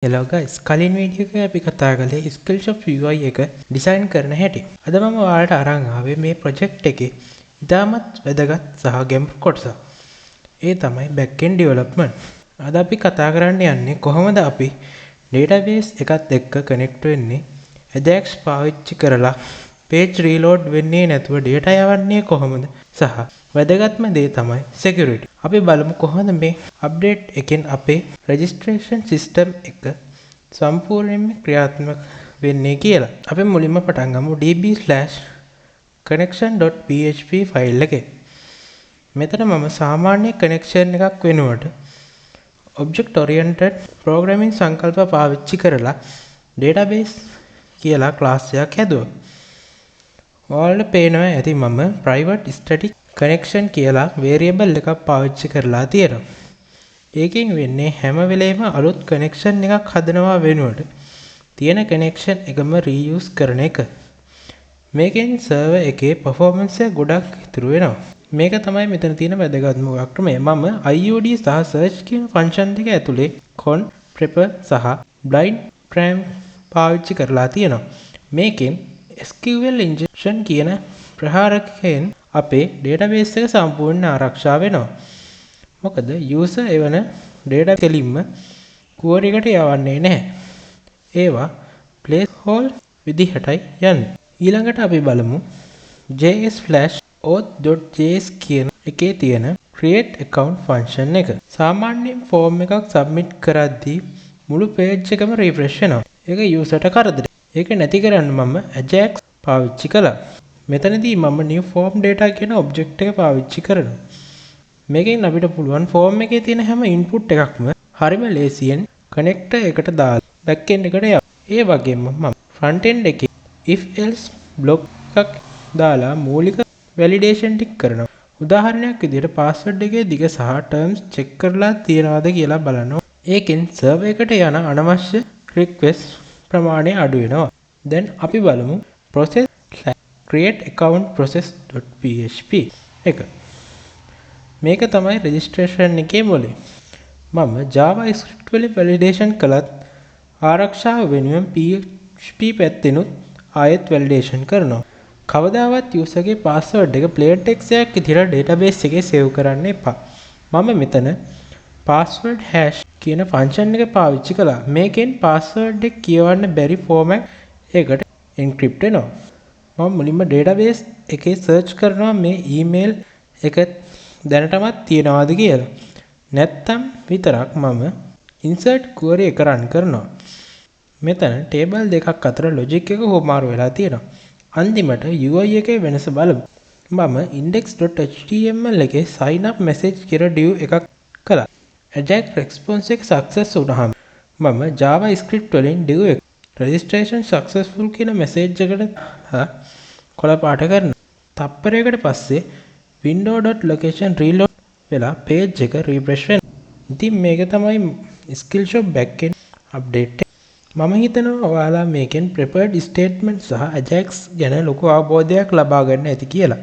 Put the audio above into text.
Hello guys, කලින් video එකේ අපි කතා කළේ Skillshop UI එක ඩිසයින් කරන හැටි. අද මම ඔයාලට අරන් ආවේ මේ ප්‍රොජෙක්ට් එකේ ඉතාමත් වැදගත් සහ ගැඹුරු කොටස. ඒ තමයි backend development. අද අපි කතා කරන්න යන්නේ කොහොමද අපි database එකත් එක්ක connect වෙන්නේ, Ajax පාවිච්චි කරලා page reload වෙන්නේ නැතුව data යවන්නේ කොහොමද සහ වැදගත්ම දේ තමයි security. අපි බලමු කොහොමද මේ අප්ඩේට් එකෙන් අපේ registration system එක සම්පූර්ණයෙන්ම ක්‍රියාත්මක වෙන්නේ කියලා. අපි මුලින්ම පටන් ගමු db/connection.php ෆයිල් එකේ. මෙතන මම සාමාන්‍ය connection එකක් වෙනුවට object oriented programming සංකල්ප පාවිච්චි කරලා database කියලා class එකක් හැදුවා. ඔයාලට පේනවා ඇති මම private static connection කියලා variable එකක් පාවිච්චි කරලා තියෙනවා. ඒකෙන් වෙන්නේ හැම වෙලේම අලුත් connection එකක් හදනවා වෙනුවට තියෙන connection එකම reuse කරන එක. මේකෙන් server එකේ performance එක ගොඩක් ඉතුරු වෙනවා. මේක තමයි මෙතන තියෙන වැදගත්ම ක්‍රමය. මම IOD සහ search කියන function දෙක ඇතුලේ con prepper සහ blind pram පාවිච්චි කරලා තියෙනවා. මේකෙන් SQL injection කියන ප්‍රහාරකයෙන් අපේ database එක සම්පූර්ණ ආරක්ෂා වෙනවා. මොකද user එවන data කෙලින්ම query එකට යවන්නේ නැහැ. ඒවා placeholder විදිහටයි යන්නේ. ඊළඟට අපි බලමු js/auth.js කියන එකේ තියෙන create account function එක. සාමාන්‍යයෙන් form එකක් submit කරද්දී මුළු page එකම refresh වෙනවා. ඒක user ට කරදරයි. ඒක නැති කරන්න මම Ajax පාවිච්චි කළා. මෙතනදී මම new form data කියන object එක පාවිච්චි කරනවා. මේකෙන් අපිට පුළුවන් form එකේ තියෙන හැම input එකක්ම හරිම ලේසියෙන් connector එකට දාලා backend එකට යවන්න. ඒ වගේම මම front end එකේ if else block එකක් දාලා මූලික validation ටික කරනවා. උදාහරණයක් විදිහට password එකේ දිග සහ terms check කරලා තියෙනවද කියලා බලනවා. ඒකෙන් server එකට යන අනවශ්‍ය request ප්‍රමාණය අඩු වෙනවා. දැන් අපි බලමු process create account process.php එක. මේක තමයි registration එකේ මොලේ. මම JavaScript වලින් validation කළත් ආරක්ෂාව වෙනුවෙන් PHP පැත්තෙනුත් ආයෙත් validation කරනවා. කවදාවත් user ගේ password එක plain text එකක් විදිහට database එකේ save කරන්න එපා. මම මෙතන password hash කියන function එක පාවිච්චි කළා. මේකෙන් password එක කියවන්න බැරි format එකකට encrypt වෙනවා. මම මුලින්ම database එකේ search කරනවා මේ email එක දැනටමත් තියනවාද කියලා. නැත්තම් විතරක් මම insert query එක run කරනවා. මෙතන table දෙකක් අතර logic එක හොමාරු වෙලා තියෙනවා. අන්තිමට UI එකේ වෙනස බලමු. මම index.html එකේ sign up message කියලා div එකක් කළා. Ajax response එක success වුණාම මම JavaScript වලින් div එක registration successful කියන message එකට කොළ පාට කරනවා. තප්පරයකට පස්සේ window.location reload වෙලා page එක refresh වෙනවා. ඉතින් මේක තමයි Skillshop backend update. මම හිතනවා ඔයාලා මේකෙන් prepared statement සහ Ajax ගැන ලොකු අවබෝධයක් ලබා ගන්න ඇති කියලා.